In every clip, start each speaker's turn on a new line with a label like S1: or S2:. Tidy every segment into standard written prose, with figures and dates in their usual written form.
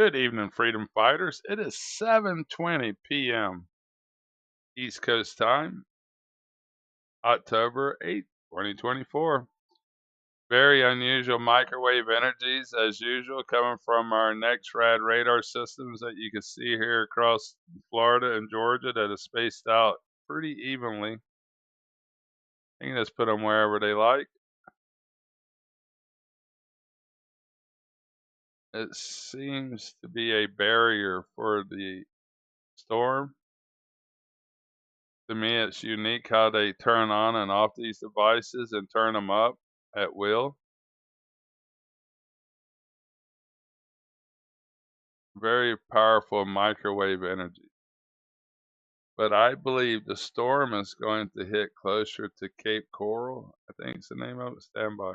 S1: Good evening, freedom fighters. It is 7:20 p.m. East Coast time, October 8th, 2024. Very unusual microwave energies, as usual, coming from our next-rad radar systems that you can see here across Florida and Georgia that is spaced out pretty evenly. You can just put them wherever they like. It seems to be a barrier for the storm. To me, it's unique how they turn on and off these devices and turn them up at will. Very powerful microwave energy. But I believe the storm is going to hit closer to Cape Coral. I think it's the name of it. Stand by.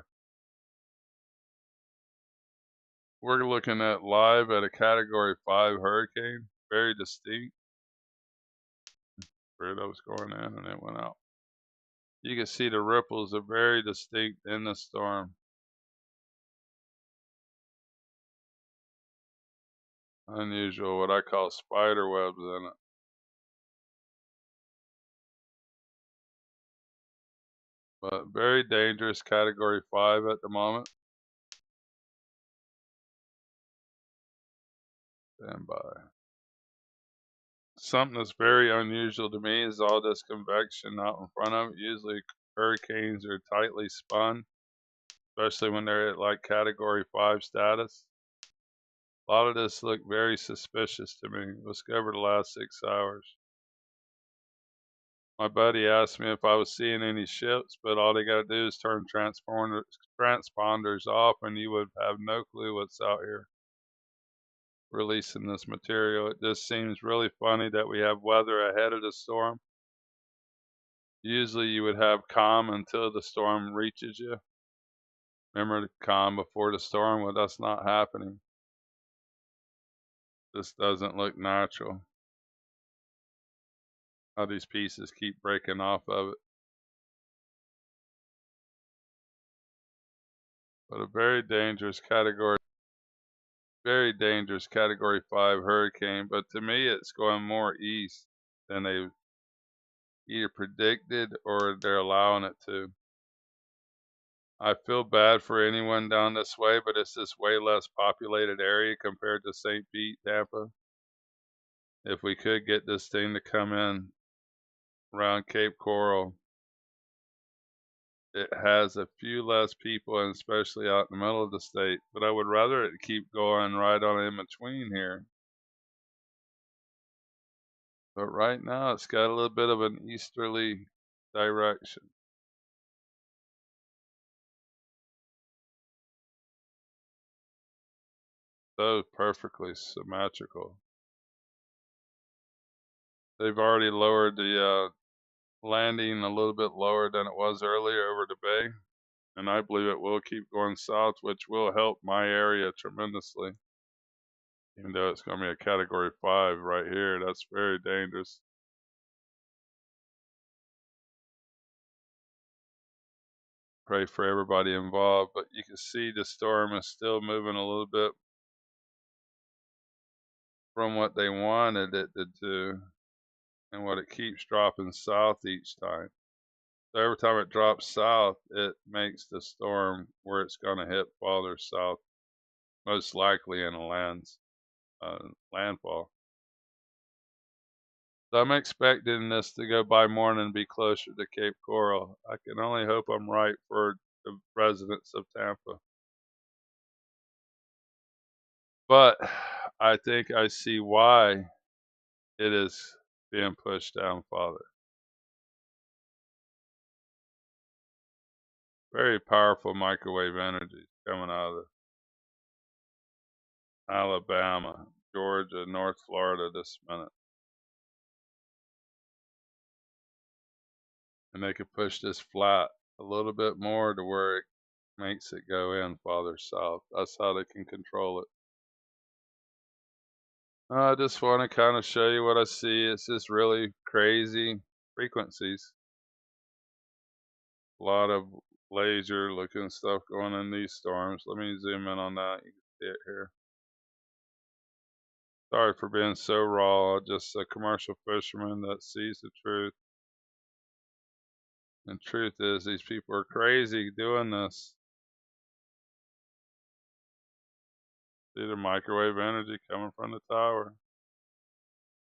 S1: We're looking at live at a Category 5 hurricane. Very distinct. Where that was going in and it went out. You can see the ripples are very distinct in the storm. Unusual, what I call spider webs in it. But very dangerous, Category 5 at the moment. Stand by. Something that's very unusual to me is all this convection out in front of it. Usually hurricanes are tightly spun, especially when they're at like Category 5 status. A lot of this looked very suspicious to me. Let's go over the last 6 hours. My buddy asked me if I was seeing any ships, but all they got to do is turn transponders off and you would have no clue what's out here releasing this material. It just seems really funny that we have weather ahead of the storm. Usually you would have calm until the storm reaches you. Remember the calm before the storm? Well, that's not happening. This doesn't look natural. How these pieces keep breaking off of it. But a very dangerous Category 5 hurricane. But to me, it's going more east than they either predicted or they're allowing it to. I feel bad for anyone down this way, but it's this way less populated area compared to St. Pete, Tampa. If we could get this thing to come in around Cape Coral, it has a few less people, and especially out in the middle of the state. But I would rather it keep going right on in between here. But right now, it's got a little bit of an easterly direction. So perfectly symmetrical. They've already lowered the landing a little bit lower than it was earlier over the bay, and I believe it will keep going south, which will help my area tremendously. Even though it's going to be a Category 5 right here, that's very dangerous. Pray for everybody involved, but you can see the storm is still moving a little bit from what they wanted it to do, and what it keeps dropping south each time. So every time it drops south, it makes the storm where it's going to hit farther south, most likely in a landfall. So I'm expecting this to go by morning and be closer to Cape Coral. I can only hope I'm right for the residents of Tampa. But I think I see why it is being pushed down farther. Very powerful microwave energy coming out of Alabama, Georgia, North Florida this minute. And they could push this flat a little bit more to where it makes it go in farther south. That's how they can control it. I just want to kind of show you what I see. It's just really crazy frequencies. A lot of laser looking stuff going in these storms. Let me zoom in on that. You can see it here. Sorry for being so raw. Just a commercial fisherman that sees the truth. And truth is, these people are crazy doing this. See the microwave energy coming from the tower.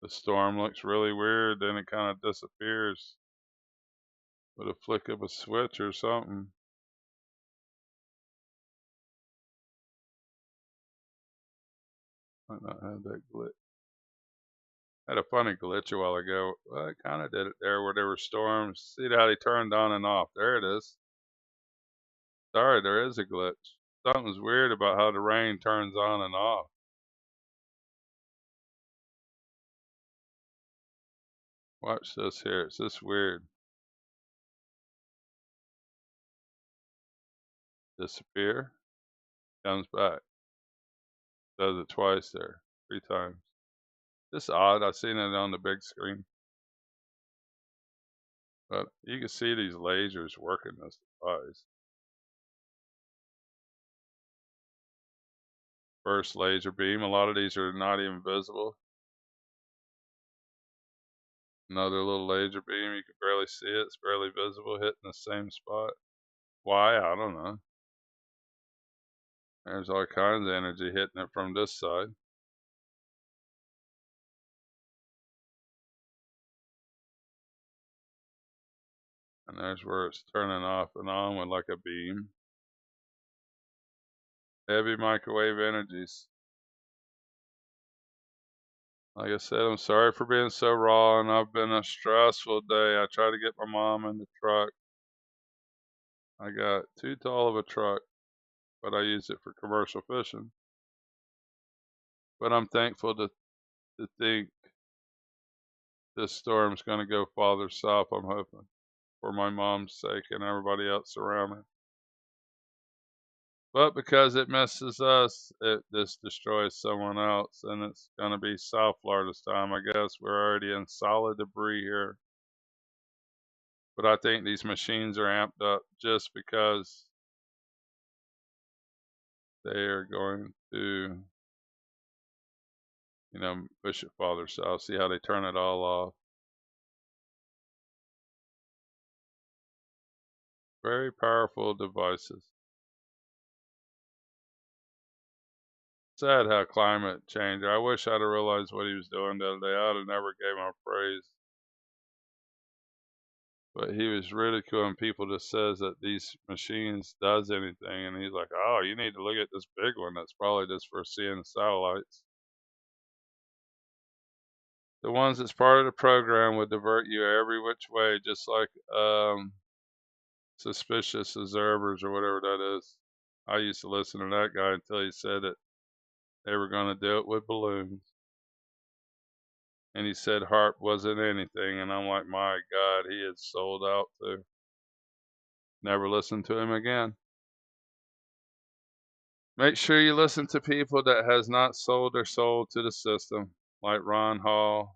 S1: The storm looks really weird, then it kind of disappears with a flick of a switch or something. Might not have that glitch. Had a funny glitch a while ago. Well, I kind of did it there where there were storms. See how they turned on and off. There it is. Sorry, there is a glitch. Something's weird about how the rain turns on and off. Watch this here. It's just weird. Disappear. Comes back. Does it twice there. 3 times. Just odd. I've seen it on the big screen. But you can see these lasers working this device. First laser beam. A lot of these are not even visible. Another little laser beam. You can barely see it. It's barely visible. Hitting the same spot. Why? I don't know. There's all kinds of energy hitting it from this side. And there's where it's turning off and on with like a beam. Heavy microwave energies. Like I said, I'm sorry for being so raw, and I've been a stressful day. I tried to get my mom in the truck. I got too tall of a truck, but I use it for commercial fishing. But I'm thankful to think this storm's going to go farther south, I'm hoping, for my mom's sake and everybody else around me. But because it misses us, this destroys someone else, and it's going to be South Florida's time. I guess we're already in solid debris here. But I think these machines are amped up just because they are going to, push it farther south. See how they turn it all off. Very powerful devices. Sad how climate change. I wish I'd have realized what he was doing the other day. I'd have never gave him a praise. But he was ridiculing people that says that these machines does anything, and he's like, "Oh, you need to look at this big one. That's probably just for seeing satellites." The ones that's part of the program would divert you every which way, just like suspicious observers or whatever that is. I used to listen to that guy until he said that they were going to do it with balloons. And he said HARP wasn't anything. And I'm like, my God, he had sold out too. Never listened to him again. Make sure you listen to people that has not sold their soul to the system, like Ron Hall,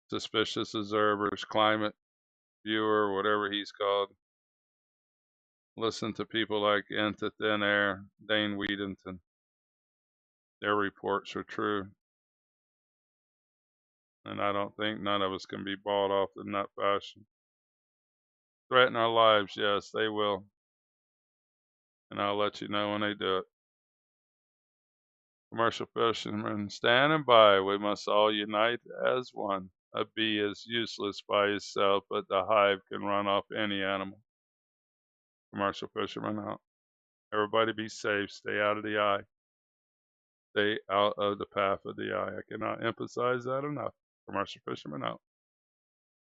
S1: Suspicious Observers, Climate Viewer, whatever he's called. Listen to people like Into Thin Air, Dane Weedington. Their reports are true. And I don't think none of us can be bought off in that fashion. Threaten our lives, yes, they will. And I'll let you know when they do it. Commercial fishermen standing by. We must all unite as one. A bee is useless by itself, but the hive can run off any animal. Commercial fisherman out. Everybody be safe. Stay out of the eye. Stay out of the path of the eye. I cannot emphasize that enough. Commercial fisherman out.